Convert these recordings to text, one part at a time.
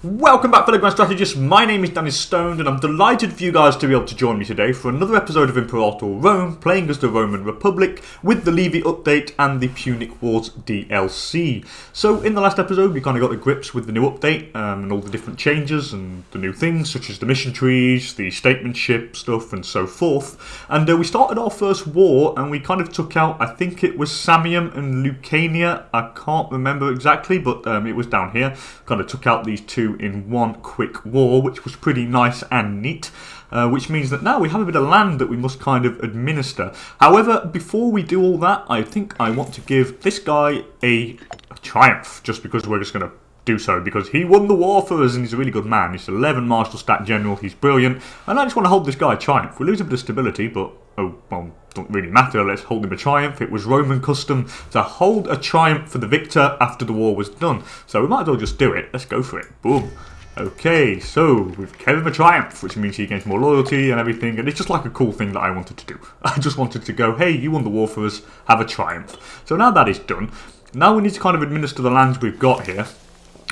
Welcome back, fellow Grand Strategists. My name is DanIsStoned, and I'm delighted for you guys to be able to join me today for another episode of Imperator Rome, playing as the Roman Republic with the Livy update and the Punic Wars DLC. So, in the last episode, we kind of got to grips with the new update and all the different changes and the new things, such as the mission trees, the statementship stuff, and so forth. And we started our first war, and we kind of took out, I think it was Samnium and Lucania. I can't remember exactly, but it was down here. Kind of took out these two in one quick war, which was pretty nice and neat, which means that now we have a bit of land that we must kind of administer. However, before we do all that, I think I want to give this guy a triumph, just because we're just going to do so, because he won the war for us and he's a really good man. He's 11 Marshal Stat General, he's brilliant, and I just want to hold this guy a triumph. We lose a bit of stability, but oh, well, don't really matter, let's hold him a triumph. It was Roman custom to hold a triumph for the victor after the war was done, so we might as well just do it. Let's go for it. Boom. Okay, so we've given him a triumph, which means he gains more loyalty and everything, and it's just like a cool thing that I wanted to do. I just wanted to go, hey, you won the war for us, have a triumph. So now that is done, now we need to kind of administer the lands we've got here.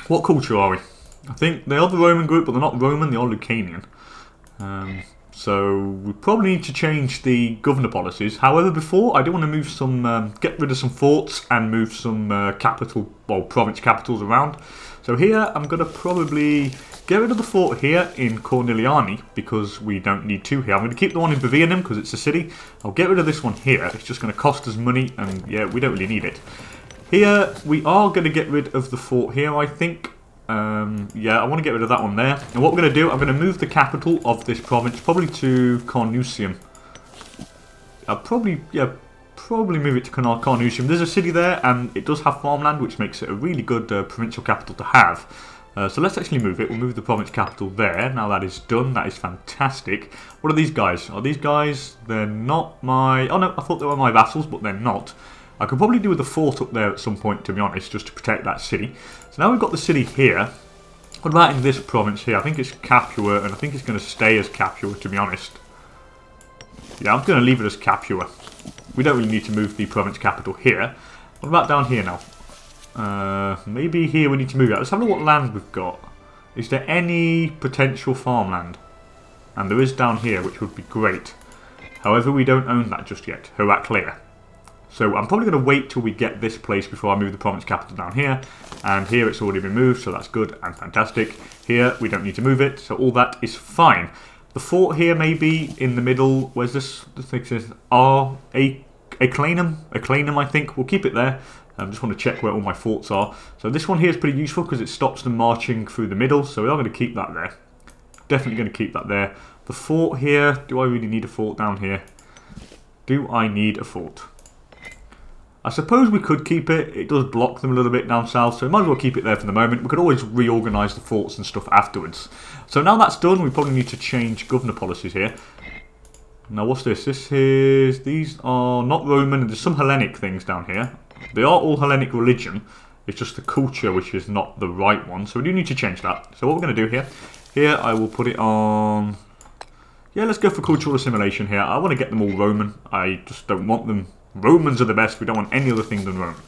What culture are we? I think they are the Roman group, but they're not Roman, they are Lucanian. So we probably need to change the governor policies. However, before, I do want to move some, get rid of some forts and move some province capitals around. So here, I'm going to probably get rid of the fort here in Corneliani, because we don't need two here. I'm going to keep the one in Bavarianum, because it's a city. I'll get rid of this one here. It's just going to cost us money, and yeah, we don't really need it. Here, we are going to get rid of the fort here, I think. Yeah, I want to get rid of that one there. And what we're going to do, I'm going to move the capital of this province probably to Carnusium. I'll probably move it to Carnusium. There's a city there, and it does have farmland, which makes it a really good provincial capital to have. So let's actually move it. We'll move the province capital there. Now that is done. That is fantastic. What are these guys? Are these guys? They're not my... Oh no, I thought they were my vassals, but they're not. I could probably do with a fort up there at some point, to be honest, just to protect that city. So now we've got the city here. What about in this province here? I think it's Capua, and I think it's going to stay as Capua, to be honest. Yeah, I'm going to leave it as Capua. We don't really need to move the province capital here. What about down here now? Maybe here we need to move it. Let's have a look what land we've got. Is there any potential farmland? And there is down here, which would be great. However, we don't own that just yet. Heraclea. So I'm probably going to wait till we get this place before I move the province capital down here. And here it's already been moved, so that's good and fantastic. Here we don't need to move it, so all that is fine. The fort here may be in the middle. Where's this? The thing says Aclanum, I think. We'll keep it there. I just want to check where all my forts are. So this one here is pretty useful because it stops them marching through the middle. So we are going to keep that there. Definitely going to keep that there. The fort here. Do I really need a fort down here? Do I need a fort? I suppose we could keep it. It does block them a little bit down south, so we might as well keep it there for the moment. We could always reorganise the forts and stuff afterwards. So now that's done, we probably need to change governor policies here. Now what's this? These are not Roman, and there's some Hellenic things down here. They are all Hellenic religion. It's just the culture which is not the right one, so we do need to change that. So what we're going to do here I will put it on... Yeah, let's go for cultural assimilation here. I want to get them all Roman. I just don't want them... Romans are the best, we don't want any other thing than Roman.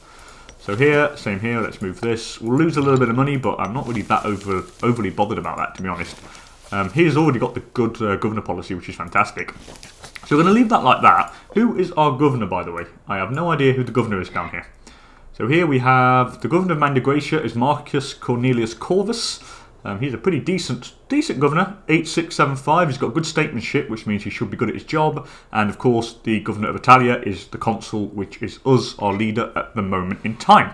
So here, same here, let's move this. We'll lose a little bit of money, but I'm not really that overly bothered about that, to be honest. He's already got the good governor policy, which is fantastic. So we're going to leave that like that. Who is our governor, by the way? I have no idea who the governor is down here. So here we have, the governor of Mandagracia is Marcus Cornelius Corvus. He's a pretty decent governor, 8675. He's got good statesmanship, which means he should be good at his job. And of course, the governor of Italia is the consul, which is us, our leader at the moment in time.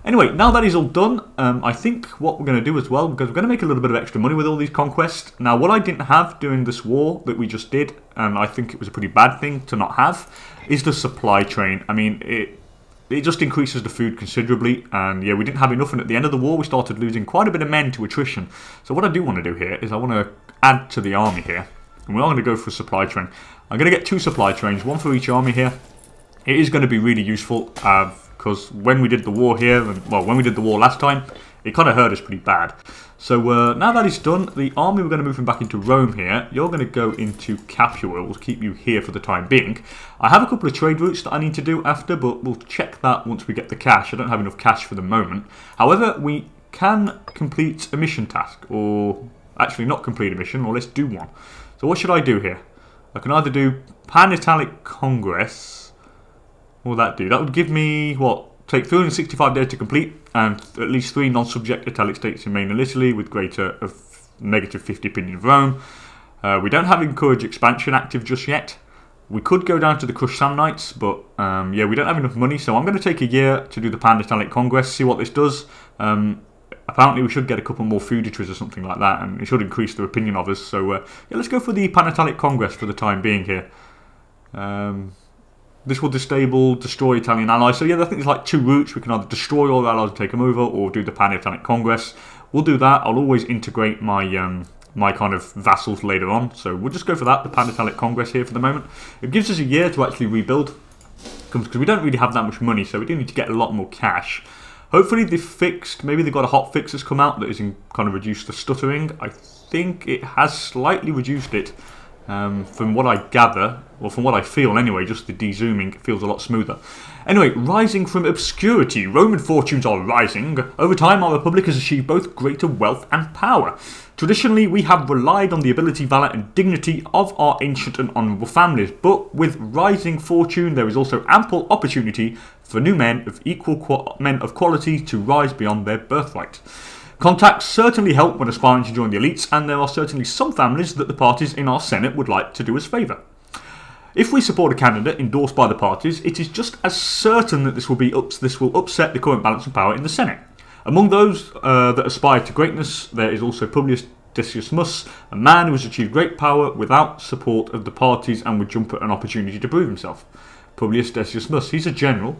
Anyway, now that is all done, I think what we're going to do as well, because we're going to make a little bit of extra money with all these conquests. Now, what I didn't have during this war that we just did, and I think it was a pretty bad thing to not have, is the supply train. I mean, it just increases the food considerably, and yeah, we didn't have enough, and at the end of the war we started losing quite a bit of men to attrition. So what I do want to do here is I want to add to the army here, and we are going to go for a supply train. I'm going to get 2 supply trains, one for each army here. It is going to be really useful, because when we did the war here, when we did the war last time, it kind of hurt us pretty bad. So now that is done, the army, we're going to move him back into Rome here. You're going to go into Capua. We'll keep you here for the time being. I have a couple of trade routes that I need to do after, but we'll check that once we get the cash. I don't have enough cash for the moment. However, we can complete a mission task, or actually not complete a mission, or let's do one. So what should I do here? I can either do Pan-Italic Congress. What would that do? That would give me, what, take 365 days to complete, and at least 3 non-subject Italic states in mainland Italy with greater of negative 50 opinion of Rome. We don't have encourage expansion active just yet. We could go down to the Crushed Samnites, but yeah, we don't have enough money, so I'm going to take a year to do the Pan-Italic Congress, see what this does. Apparently we should get a couple more feudatories or something like that, and it should increase their opinion of us. So yeah, let's go for the Pan-Italic Congress for the time being here. This will destroy Italian allies. So yeah, I think there's like 2 routes. We can either destroy all the allies and take them over, or do the Pan-Italic Congress. We'll do that. I'll always integrate my my kind of vassals later on. So we'll just go for that, the Pan-Italic Congress here for the moment. It gives us a year to actually rebuild, because we don't really have that much money, so we do need to get a lot more cash. Hopefully they've fixed, maybe they've got a hot fix that's come out that has kind of reduced the stuttering. I think it has slightly reduced it. From what I gather, or from what I feel anyway, just the de-zooming feels a lot smoother. Anyway, rising from obscurity, Roman fortunes are rising. Over time, our republic has achieved both greater wealth and power. Traditionally, we have relied on the ability, valour and dignity of our ancient and honourable families, but with rising fortune, there is also ample opportunity for new men of quality to rise beyond their birthright. Contacts certainly help when aspiring to join the elites, and there are certainly some families that the parties in our Senate would like to do us favour. If we support a candidate endorsed by the parties, it is just as certain that this will upset the current balance of power in the Senate. Among those that aspire to greatness, there is also Publius Decius Mus, a man who has achieved great power without support of the parties and would jump at an opportunity to prove himself. Publius Decius Mus, he's a general,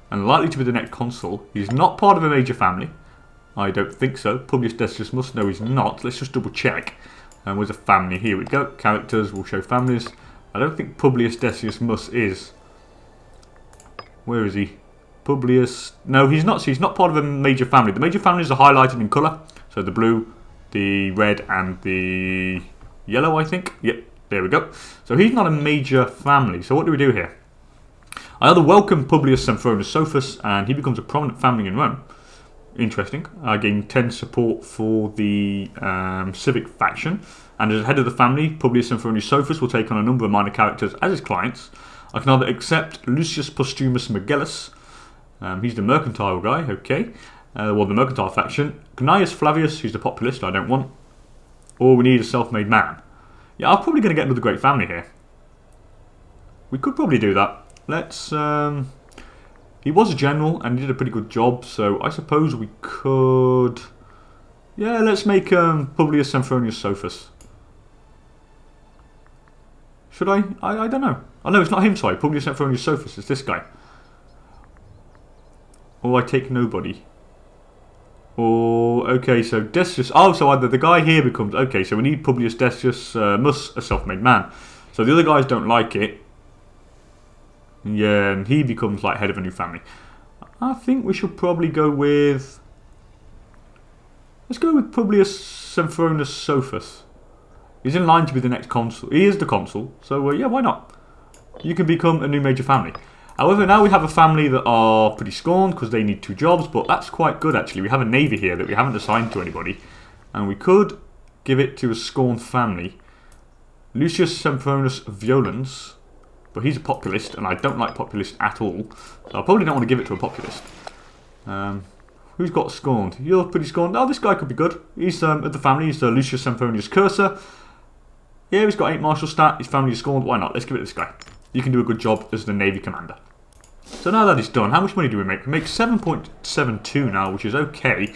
and likely to be the next consul. He's not part of a major family. I don't think so. Publius Decius Mus, no he's not. Let's just double check. Where's a family? Here we go. Characters will show families. I don't think Publius Decius Mus is. Where is he? Publius. No, he's not. So he's not part of a major family. The major families are highlighted in colour. So the blue, the red, and the yellow, I think. Yep, there we go. So he's not a major family. So what do we do here? I either welcome Publius Sempronius Sophus, and he becomes a prominent family in Rome. Interesting. I gain 10 support for the civic faction, and as head of the family, Publius Sempronius Sophus will take on a number of minor characters as his clients. I can either accept Lucius Postumus Megellus, he's the mercantile guy, okay, well, the mercantile faction. Gnaeus Flavius, who's the populist, I don't want, or we need a self-made man. Yeah, I'm probably going to get another great family here. We could probably do that. Let's, he was a general and he did a pretty good job, so I suppose we could, yeah, let's make Publius Sempronius Sophus. Should I? I don't know. Oh no, it's not him, sorry. Publius Sempronius Sophus, it's this guy. Or I take nobody. Or, okay, so Decius, oh, so either the guy here becomes, okay, so we need Publius Decius Mus, a self-made man. So the other guys don't like it. Yeah, and he becomes like head of a new family. I think we should probably go with, let's go with Publius Sempronius Sophus. He's in line to be the next consul. He is the consul, so yeah, why not? You can become a new major family. However, now we have a family that are pretty scorned because they need 2 jobs, but that's quite good actually. We have a navy here that we haven't assigned to anybody, and we could give it to a scorned family. Lucius Sempronius Violens, but he's a populist, and I don't like populist at all, so I probably don't want to give it to a populist. Who's got scorned? You're pretty scorned. Oh, this guy could be good. He's of the family. He's Lucius Sempronius Cursor. Yeah, he's got 8 martial stat. His family is scorned. Why not? Let's give it to this guy. You can do a good job as the Navy commander. So now that is done, how much money do we make? We make 7.72 now, which is okay.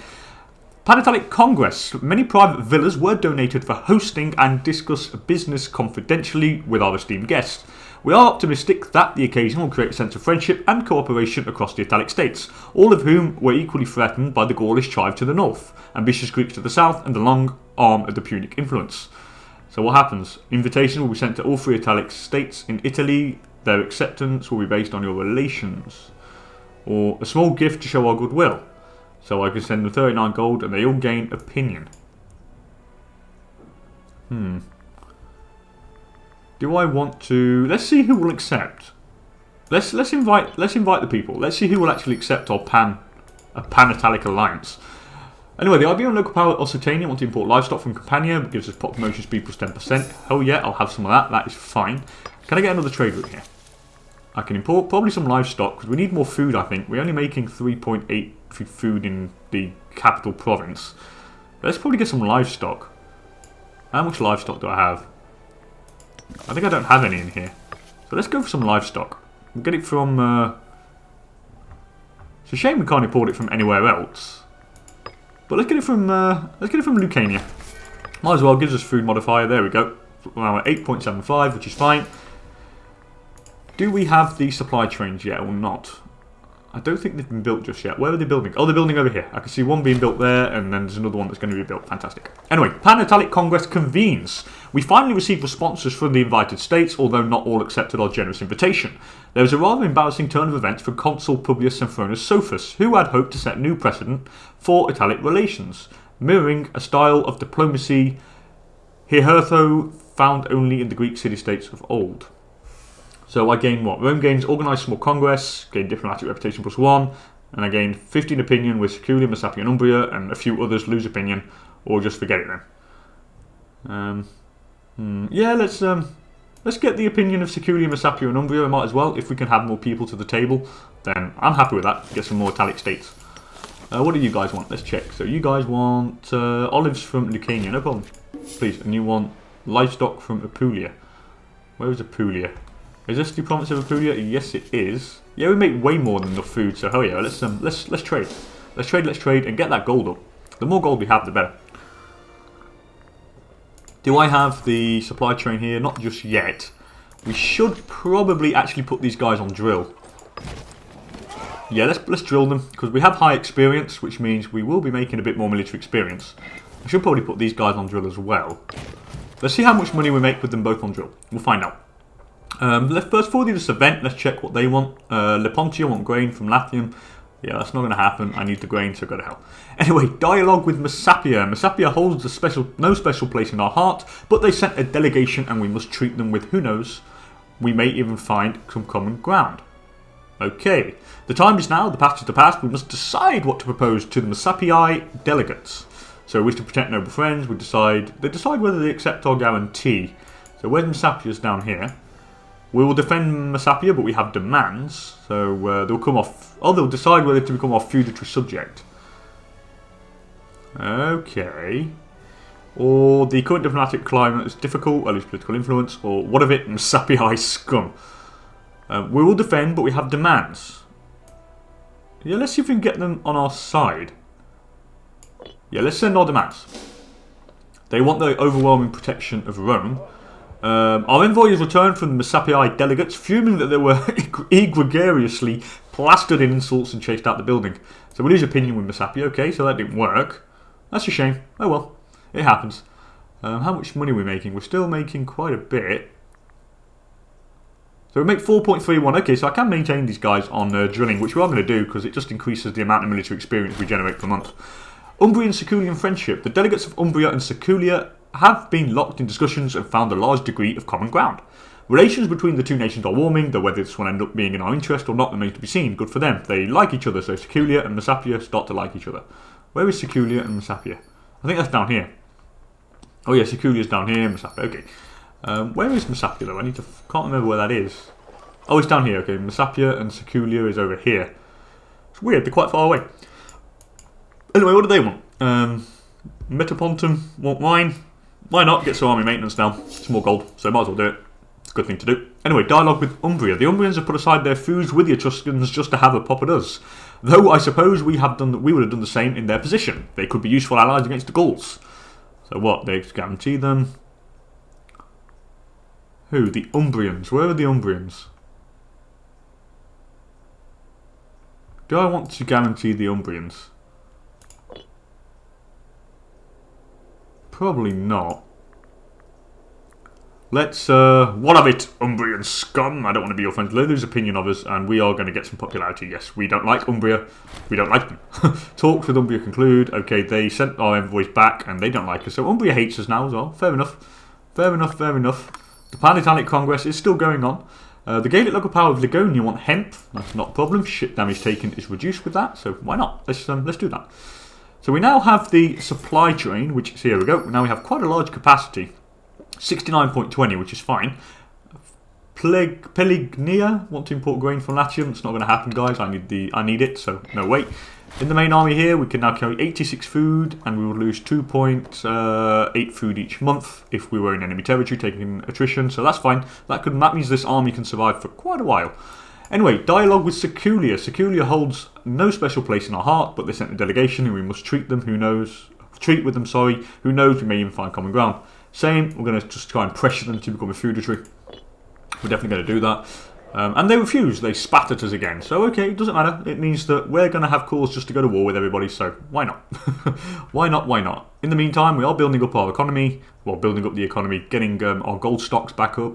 Pan-Italic Congress. Many private villas were donated for hosting and discuss business confidentially with our esteemed guests. We are optimistic that the occasion will create a sense of friendship and cooperation across the Italic states, all of whom were equally threatened by the Gaulish tribe to the north, ambitious Greeks to the south, and the long arm of the Punic influence. So what happens? Invitation will be sent to all 3 Italic states in Italy. Their acceptance will be based on your relations. Or a small gift to show our goodwill. So I can send them 39 gold and they all gain opinion. Do I want to... Let's see who will accept. Let's invite the people. Let's see who will actually accept our Pan-Italic alliance. Anyway, the Iberian local power Occitania want to import livestock from Campania, but gives us pop promotion speed plus 10%. Oh yeah, I'll have some of that. That is fine. Can I get another trade route here? I can import probably some livestock, because we need more food, I think. We're only making 3.8 food in the capital province. Let's probably get some livestock. How much livestock do I have? I think I don't have any in here. So let's go for some livestock. We'll get it from... It's a shame we can't import it from anywhere else. But let's get it from Lucania. Might as well, gives us food modifier. There we go. Now at 8.75, which is fine. Do we have the supply trains yet or not? I don't think they've been built just yet. Where are they building? Oh, they're building over here. I can see one being built there, and then there's another one that's going to be built. Fantastic. Anyway, Pan-Italic Congress convenes. We finally received responses from the invited states, although not all accepted our generous invitation. There was a rather embarrassing turn of events for Consul Publius Sempronius Sophus, who had hoped to set new precedent for Italic relations, mirroring a style of diplomacy hitherto found only in the Greek city-states of old. So I gain what? Rome gains organised small congress, gain diplomatic reputation +1, and I gain 15 opinion with Siculia, Messapia and Umbria, and a few others lose opinion, or just forget it then. Yeah, let's get the opinion of Siculia, Messapia and Umbria. I might as well. If we can have more people to the table, then I'm happy with that. Get some more Italic states. What do you guys want? Let's check. So you guys want olives from Lucania, no problem. Please, and you want livestock from Apulia. Where is Apulia? Is this the province of Apulia? Yes, it is. Yeah, we make way more than enough food, so hell yeah, let's trade. Let's trade, and get that gold up. The more gold we have, the better. Do I have the supply train here? Not just yet. We should probably actually put these guys on drill. Yeah, let's drill them, because we have high experience, which means we will be making a bit more military experience. I should probably put these guys on drill as well. Let's see how much money we make with them both on drill. We'll find out. Let's first for this event, let's check what they want. Lepontia want grain from Latium. Yeah, that's not going to happen. I need the grain, so go to hell. Anyway, dialogue with Messapia. Messapia holds no special place in our heart, but they sent a delegation and we must treat them with, who knows, we may even find some common ground. Okay, the time is now, the past is the past. We must decide what to propose to the Messapii delegates. So we wish to protect noble friends. They decide whether they accept our guarantee. So where's Messapia's down here? We will defend Messapia, but we have demands. So they'll come off. Oh, they'll decide whether to become our feudatory subject. Okay. Or the current diplomatic climate is difficult, or lose political influence, or what of it, Messapii scum. We will defend, but we have demands. Yeah, let's see if we can get them on our side. Yeah, let's send our demands. They want the overwhelming protection of Rome. Our envoy has returned from the Messapii delegates, fuming that they were egregiously plastered in insults and chased out the building. So we lose opinion with Messapia. Okay, so that didn't work. That's a shame. Oh well, it happens. How much money are we making? We're still making quite a bit. So we make 4.31. Okay, so I can maintain these guys on drilling, which we are going to do because it just increases the amount of military experience we generate per month. Umbrian Siculian friendship. The delegates of Umbria and Siculia have been locked in discussions and found a large degree of common ground. Relations between the two nations are warming, though whether this will end up being in our interest or not remains to be seen. Good for them. They like each other, so Siculia and Messapia start to like each other. Where is Siculia and Messapia? I think that's down here. Oh yeah, Siculia's down here, Messapia, okay. Where is Messapia though? Can't remember where that is. Oh, it's down here, okay. Messapia and Siculia is over here. It's weird, they're quite far away. Anyway, what do they want? Metapontum want wine. Why not? Get some army maintenance now. It's more gold, so might as well do it. It's a good thing to do. Anyway, dialogue with Umbria. The Umbrians have put aside their feuds with the Etruscans just to have a pop at us. Though I suppose we would have done the same in their position. They could be useful allies against the Gauls. So what? They guarantee them. Who? The Umbrians. Where are the Umbrians? Do I want to guarantee the Umbrians? Probably not. Let's, what of it, Umbrian scum? I don't want to be your friend. Lose opinion of us, and we are going to get some popularity. Yes, we don't like Umbria. We don't like them. Talks with Umbria conclude. Okay, they sent our envoys back, and they don't like us. So Umbria hates us now as well. Fair enough. Fair enough, fair enough. The Pan-Italic Congress is still going on. The Gaelic local power of Ligonia want hemp. That's not a problem. Shit damage taken is reduced with that, so why not? Let's do that. So we now have the supply train, which is, here we go. Now we have quite a large capacity. 69.20, which is fine. Pelignia want to import grain from Latium. It's not going to happen, guys. I need it, so no wait. In the main army here, we can now carry 86 food, and we will lose 2.8 food each month if we were in enemy territory, taking attrition. So that's fine. That means this army can survive for quite a while. Anyway, dialogue with Seculia. Seculia holds no special place in our heart, but they sent a delegation, and we must treat with them. Who knows? We may even find common ground. Same. We're going to just try and pressure them to become a feudatory. We're definitely going to do that. And they refuse. They spat at us again. So, okay, it doesn't matter. It means that we're going to have cause just to go to war with everybody. So, why not? Why not? Why not? In the meantime, we are building up our economy. Well, building up the economy, getting our gold stocks back up.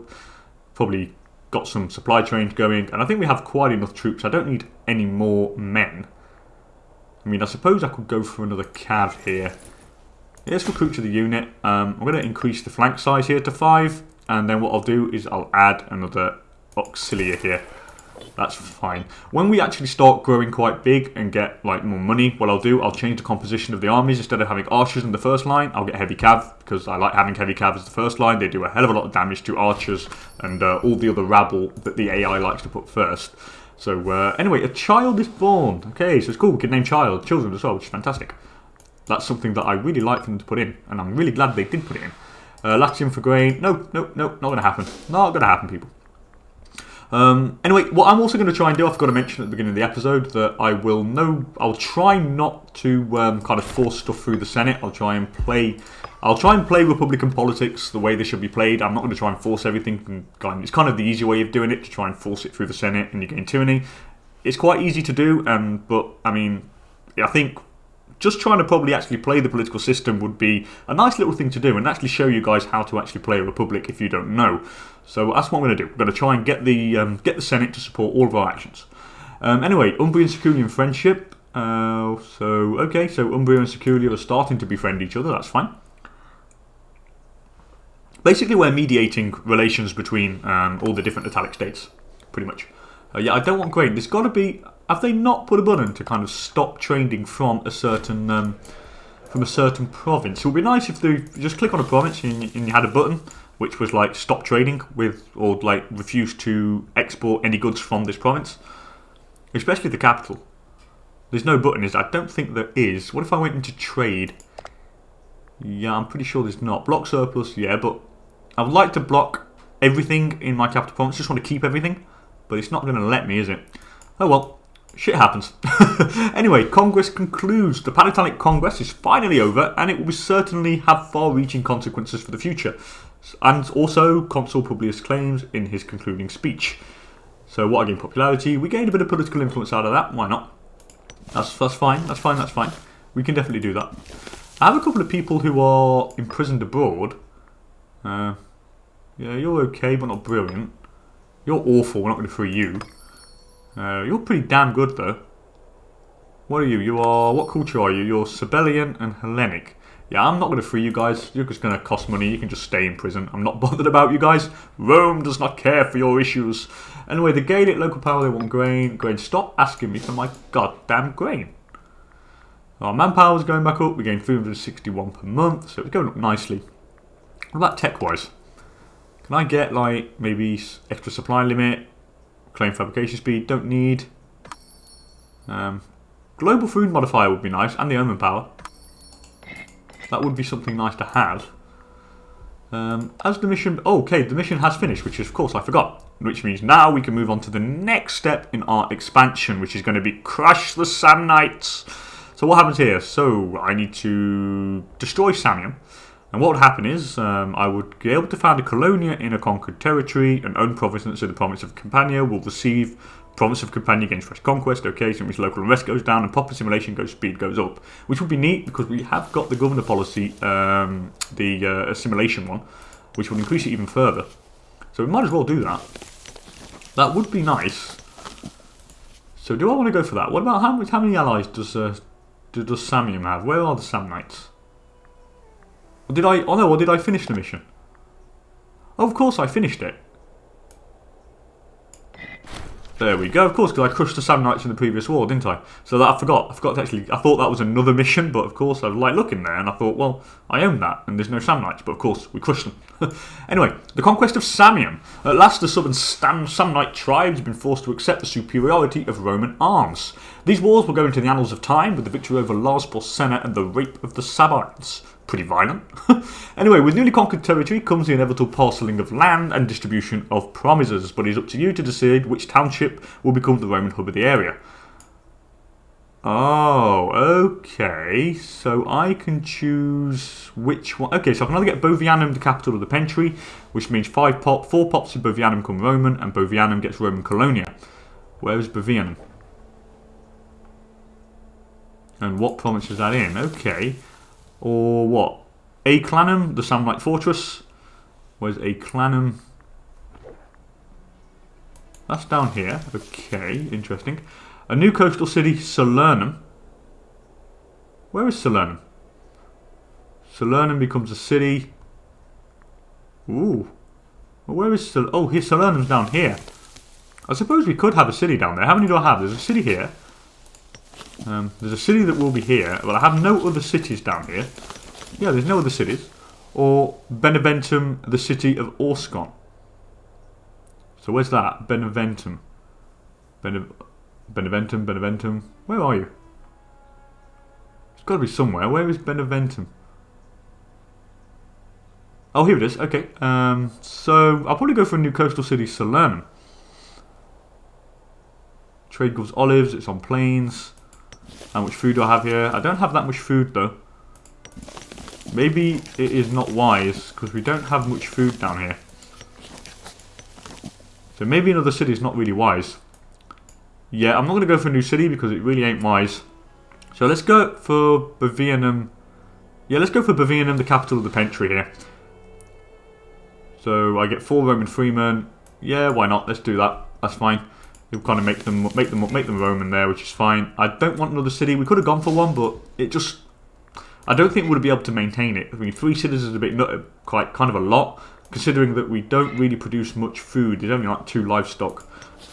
Probably got some supply trains going. And I think we have quite enough troops. I don't need any more men. I mean, I suppose I could go for another cav here. Let's recruit to the unit. I'm going to increase the flank size here to 5. And then what I'll do is I'll add another auxilia here. That's fine. When we actually start growing quite big and get like more money, what I'll change the composition of the armies. Instead of having archers in the first line, I'll get heavy cav, because I like having heavy cav as the first line. They do a hell of a lot of damage to archers and all the other rabble that the AI likes to put first. So anyway, a child is born. Okay, so it's cool. We can name children as well, which is fantastic. That's something that I really like them to put in, and I'm really glad they did put it in. Latium for grain. No, not going to happen. Not going to happen, people. Anyway, what I'm also going to try and do, I forgot to mention at the beginning of the episode, that I'll try not to kind of force stuff through the Senate. I'll try and play Republican politics the way they should be played. I'm not going to try and force everything. It's kind of the easy way of doing it, to try and force it through the Senate, and you gain tyranny. It's quite easy to do, but I mean, I think just trying to probably actually play the political system would be a nice little thing to do, and actually show you guys how to actually play a republic if you don't know. So that's what I'm going to do. I'm going to try and get the Senate to support all of our actions. Anyway, Umbria and Seculian friendship. So Umbria and Seculia are starting to befriend each other. That's fine. Basically, we're mediating relations between all the different Italic states, pretty much. Yeah, I don't want grain. There's got to be. Have they not put a button to kind of stop trading from a certain province? It would be nice if you just click on a province and you had a button which was like stop trading with, or like refuse to export any goods from this province, especially the capital. There's no button, is there? I don't think there is. What if I went into trade? Yeah, I'm pretty sure there's not. Block surplus, yeah, but I would like to block everything in my capital province. Just want to keep everything, but it's not going to let me, is it? Oh well. Shit happens. Anyway, Congress concludes. The Pan-Italic Congress is finally over, and it will certainly have far-reaching consequences for the future. And also, Consul Publius claims in his concluding speech. So what I gained popularity. We gained a bit of political influence out of that. Why not? That's fine. That's fine. We can definitely do that. I have a couple of people who are imprisoned abroad. Yeah, you're okay, but not brilliant. You're awful. We're not going to free you. You're pretty damn good, though. What are you? What culture are you? You're Sabellian and Hellenic. Yeah, I'm not going to free you guys. You're just going to cost money. You can just stay in prison. I'm not bothered about you guys. Rome does not care for your issues. Anyway, the Gaelic local power, they want grain. Stop asking me for my goddamn grain. Our manpower is going back up. We gain 361 per month, so it's going up nicely. What about tech-wise? Can I get, like, maybe extra supply limit? Claim fabrication speed, don't need. Global food modifier would be nice, and the omen power. That would be something nice to have. As the mission... Oh, okay, the mission has finished, which is, of course, I forgot. Which means now we can move on to the next step in our expansion, which is going to be crush the Samnites. So what happens here? So I need to destroy Samnium. And what would happen is, I would be able to found a colonia in a conquered territory, an own province, so the province of Campania will receive province of Campania gains fresh conquest, okay, so it means local unrest goes down and proper assimilation speed goes up, which would be neat because we have got the governor policy, the assimilation one, which will increase it even further. So we might as well do that. That would be nice. So do I want to go for that? What about how many allies does Samnium have? Where are the Samnites? Or did I finish the mission? Oh, of course I finished it. There we go. Of course, because I crushed the Samnites in the previous war, didn't I? So that I forgot to actually... I thought that was another mission, but of course I was like looking there and I thought, well, I own that and there's no Samnites. But of course, we crushed them. Anyway, the conquest of Samnium. At last, the southern Samnite tribes have been forced to accept the superiority of Roman arms. These wars will go into the annals of time with the victory over Lars Porsena and the rape of the Sabines. Pretty violent. Anyway, with newly conquered territory comes the inevitable parcelling of land and distribution of promises, but it's up to you to decide which township will become the Roman hub of the area. Oh, okay. So I can choose which one. Okay, so I can either get Bovianum, the capital of the Pentry, which means 4 pops in Bovianum come Roman, and Bovianum gets Roman Colonia. Where is Bovianum? And what province is that in? Okay. Or what? Aclanum, the Samnite fortress. Where's Aclanum? That's down here. Okay, interesting. A new coastal city, Salernum. Where is Salernum? Salernum becomes a city. Ooh. Well, where is Salernum? Oh, here, Salernum's down here. I suppose we could have a city down there. How many do I have? There's a city here. There's a city that will be here, but I have no other cities down here. Yeah, there's no other cities. Or Beneventum, the city of Orscon. So where's that? Beneventum. Beneventum. Where are you? It's got to be somewhere. Where is Beneventum? Oh, here it is. Okay. So I'll probably go for a new coastal city, Salernum. Trade goods, olives. It's on plains. How much food do I have here? I don't have that much food though. Maybe it is not wise because we don't have much food down here. So maybe another city is not really wise. Yeah, I'm not going to go for a new city because it really ain't wise. So let's go for Bovianum. Yeah, let's go for Bovianum, the capital of the Pentry here. So I get 4 Roman freemen. Yeah, why not? Let's do that. That's fine. We'll kind of make them Roman there, which is fine. I don't want another city. We could have gone for one, but it just... I don't think we'll be able to maintain it. I mean, 3 cities is a bit kind of a lot, considering that we don't really produce much food. There's only like 2 livestock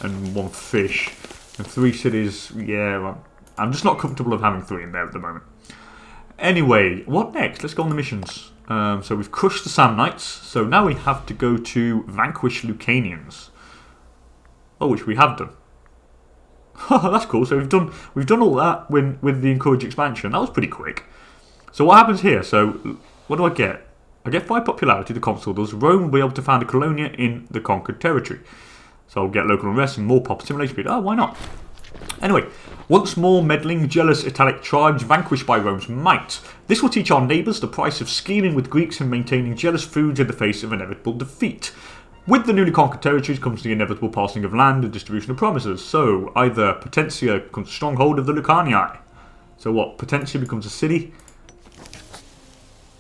and 1 fish. And 3 cities, yeah, I'm just not comfortable of having 3 in there at the moment. Anyway, what next? Let's go on the missions. So we've crushed the Samnites, so now we have to go to vanquish Lucanians. Oh, which we have done. That's cool. So we've done all that with the encourage expansion. That was pretty quick. So what happens here? So what do I get? I get 5 popularity. The consul does. Rome will be able to found a colonia in the conquered territory. So I'll get local unrest and more pop simulation speed. Oh, why not? Anyway, once more meddling, jealous Italic tribes vanquished by Rome's might. This will teach our neighbours the price of scheming with Greeks and maintaining jealous feuds in the face of inevitable defeat. With the newly conquered territories comes the inevitable passing of land and distribution of promises. So, either Potentia becomes a stronghold of the Lucanii. So what, Potentia becomes a city?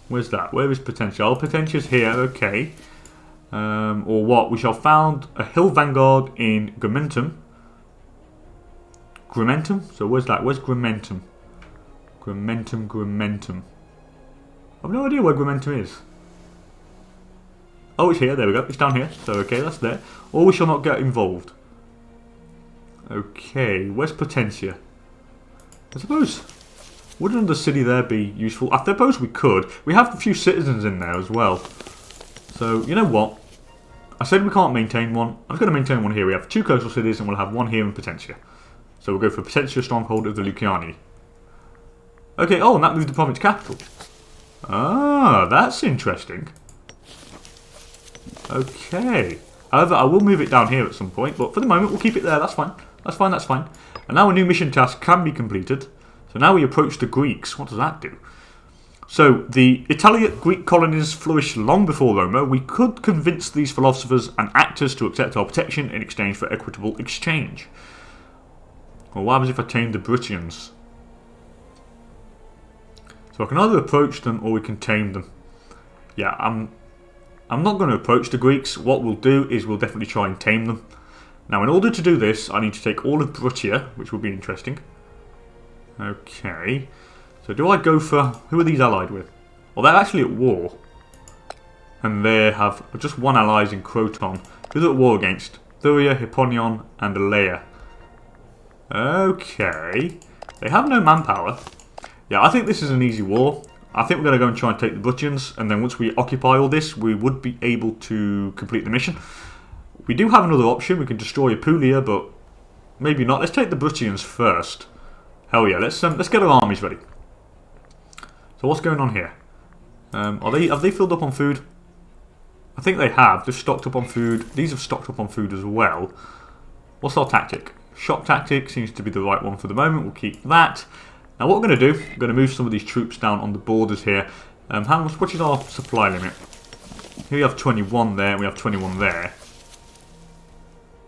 Where's that? Where is Potentia? Oh, Potentia's here, okay. Or what? We shall found a hill vanguard in Grimentum. Grimentum? So where's that? Where's Grimentum? Grimentum. I've no idea where Grimentum is. Oh, it's here. There we go. It's down here. So, okay, that's there. Or we shall not get involved. Okay, where's Potentia? I suppose... Would another city there be useful? I suppose we could. We have a few citizens in there as well. So, you know what? I said we can't maintain one. I'm going to maintain one here. We have 2 coastal cities and we'll have 1 here in Potentia. So we'll go for Potentia, stronghold of the Lucanii. Okay, oh, and that moved the province capital. Ah, that's interesting. Okay. However, I will move it down here at some point, but for the moment we'll keep it there. That's fine. That's fine. And now a new mission task can be completed. So now we approach the Greeks. What does that do? So, the Italic Greek colonies flourished long before Rome. We could convince these philosophers and actors to accept our protection in exchange for equitable exchange. Well, what happens if I tame the Bruttians? So I can either approach them or we can tame them. Yeah, I'm not going to approach the Greeks. What we'll do is we'll definitely try and tame them. Now, in order to do this, I need to take all of Bruttia, which will be interesting. Okay. So do I go for... Who are these allied with? Well, they're actually at war. And they have just 1 ally in Croton. Who they're at war against? Thuria, Hipponion, and Alea. Okay. They have no manpower. Yeah, I think this is an easy war. I think we're going to go and try and take the Bruttians, and then once we occupy all this, we would be able to complete the mission. We do have another option. We can destroy Apulia, but maybe not. Let's take the Bruttians first. Hell yeah, let's get our armies ready. So what's going on here? Have they filled up on food? I think they have. They've stocked up on food. These have stocked up on food as well. What's our tactic? Shock tactic seems to be the right one for the moment. We'll keep that. Now what we're going to do, we're going to move some of these troops down on the borders here. How much? What is our supply limit? Here we have 21 there, and we have 21 there.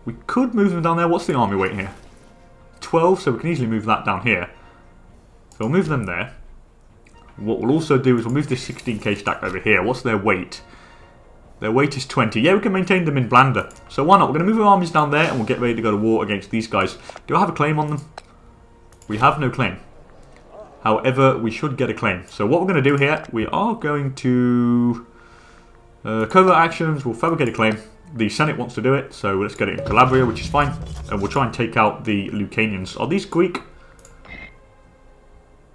We could move them down there. What's the army weight here? 12, so we can easily move that down here. So we'll move them there. What we'll also do is we'll move this 16k stack over here. What's their weight? Their weight is 20. Yeah, we can maintain them in Blander. So why not? We're going to move our armies down there and we'll get ready to go to war against these guys. Do I have a claim on them? We have no claim. However, we should get a claim. So what we're going to do here, we are going to... covert actions, we'll fabricate a claim. The Senate wants to do it, so let's get it in Calabria, which is fine. And we'll try and take out the Lucanians. Are these Greek?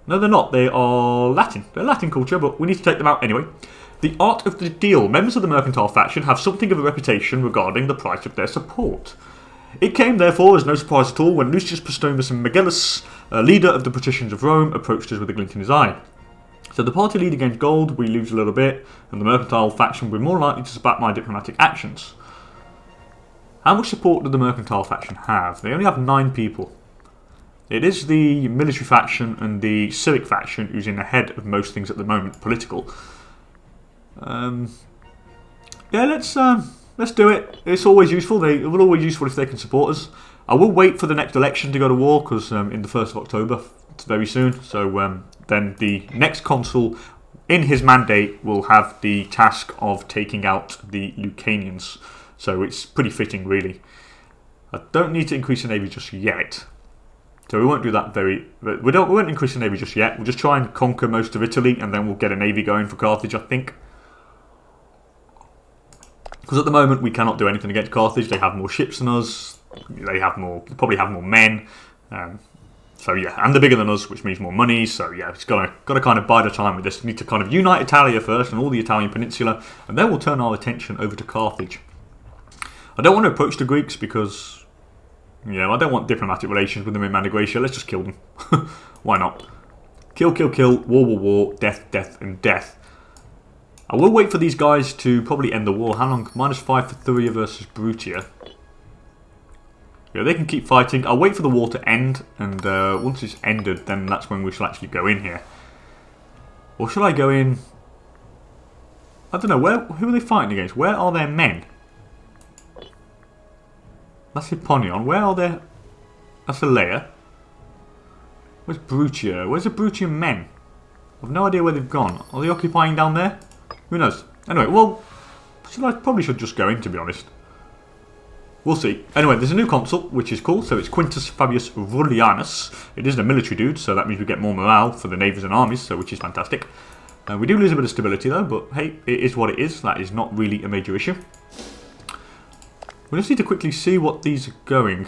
No, they're not. They are Latin. They're Latin culture, but we need to take them out anyway. The art of the deal. Members of the mercantile faction have something of a reputation regarding the price of their support. It came, therefore, as no surprise at all when Lucius Postumus and Megellus, leader of the patricians of Rome, approached us with a glint in his eye. So the party lead against gold, we lose a little bit, and the mercantile faction will be more likely to support my diplomatic actions. How much support do the mercantile faction have? They only have 9 people. It is the military faction and the civic faction who's in the head of most things at the moment, political. Yeah, let's do it. It's always useful. It will always be useful if they can support us. I will wait for the next election to go to war because in the 1st of October, it's very soon. So then the next consul in his mandate will have the task of taking out the Lucanians. So it's pretty fitting, really. I don't need to increase the navy just yet. So we won't do that we won't increase the navy just yet. We'll just try and conquer most of Italy and then we'll get a navy going for Carthage, I think. Because at the moment we cannot do anything against Carthage. They have more ships than us. They probably have more men. So yeah, and they're bigger than us, which means more money. So yeah, it's got to kind of bide our time with this. We need to kind of unite Italia first and all the Italian peninsula, and then we'll turn our attention over to Carthage. I don't want to approach the Greeks because, you know, I don't want diplomatic relations with them in Mandagracia. Let's just kill them. Why not? Kill, kill, kill, war, war, war, death, death, and death. I will wait for these guys to probably end the war. How long? -5 for Thuria versus Brutia. Yeah, they can keep fighting. I'll wait for the war to end, and once it's ended, then that's when we shall actually go in here. Or shall I go in? I don't know. Who are they fighting against? Where are their men? That's Hipponion. Where are their... That's Alea. Where's Brutia? Where's the Brutian men? I've no idea where they've gone. Are they occupying down there? Who knows? Anyway, well... I probably should just go in, to be honest. We'll see. Anyway, there's a new consul, which is cool. So it's Quintus Fabius Rullianus. It is a military dude, so that means we get more morale for the navies and armies, so which is fantastic. We do lose a bit of stability, though, but hey, it is what it is. That is not really a major issue. We just need to quickly see what these are going.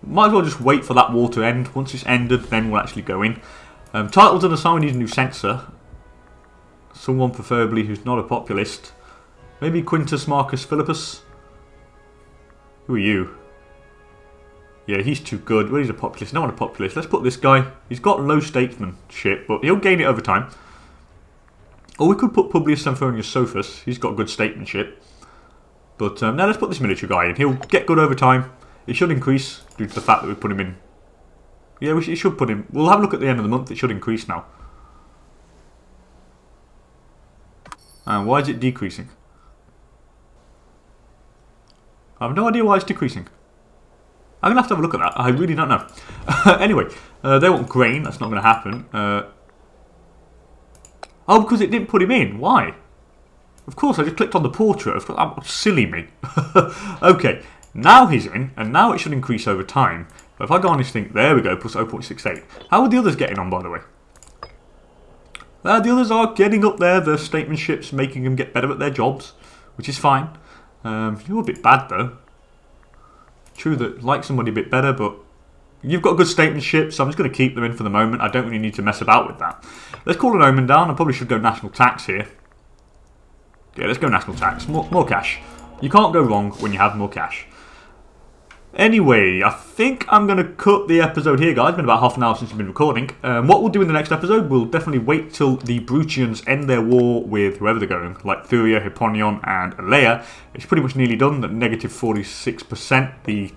Might as well just wait for that war to end. Once it's ended, then we'll actually go in. Titles and assign, we need a new censor. Someone preferably who's not a populist. Maybe Quintus Marcus Philippus. Who are you? Yeah, he's too good. Well, he's a populist. No one a populist. Let's put this guy. He's got low statesmanship, but he'll gain it over time. Or we could put Publius Sempronius Sophus. He's got good statesmanship. But now let's put this military guy in. He'll get good over time. It should increase due to the fact that we put him in. Yeah, it should put him. We'll have a look at the end of the month. It should increase now. And why is it decreasing? I have no idea why it's decreasing. I'm going to have a look at that. I really don't know. Anyway, they want grain. That's not going to happen. Oh, because it didn't put him in. Why? Of course, I just clicked on the portrait. Silly me. Okay, now he's in, and now it should increase over time. But if I go on this thing, there we go, plus 0.68. How are the others getting on, by the way? The others are getting up there. The statesmanship's making them get better at their jobs, which is fine. You're a bit bad, though. True that like somebody a bit better, but you've got good statesmanship, so I'm just going to keep them in for the moment. I don't really need to mess about with that. Let's call an omen down. I probably should go national tax here. Yeah, let's go national tax. More cash. You can't go wrong when you have more cash. Anyway, I think I'm going to cut the episode here, guys. It's been about half an hour since we've been recording. What we'll do in the next episode, we'll definitely wait till the Brutians end their war with whoever they're going, like Thuria, Hipponion, and Alea. It's pretty much nearly done, at negative 46%, the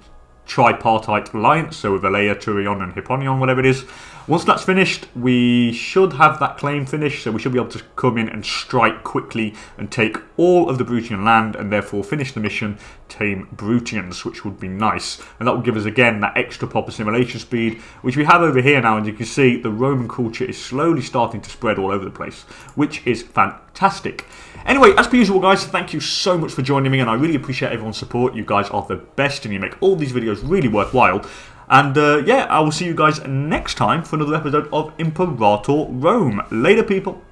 tripartite alliance, so with Alea, Turion, and Hipponion, whatever it is. Once that's finished, we should have that claim finished, so we should be able to come in and strike quickly and take all of the Brutian land and therefore finish the mission, tame Brutians, which would be nice. And that will give us again that extra pop assimilation speed, which we have over here now, and you can see the Roman culture is slowly starting to spread all over the place, which is fantastic. Anyway, as per usual, guys, thank you so much for joining me, and I really appreciate everyone's support. You guys are the best, and you make all these videos really worthwhile. And yeah, I will see you guys next time for another episode of Imperator Rome. Later, people.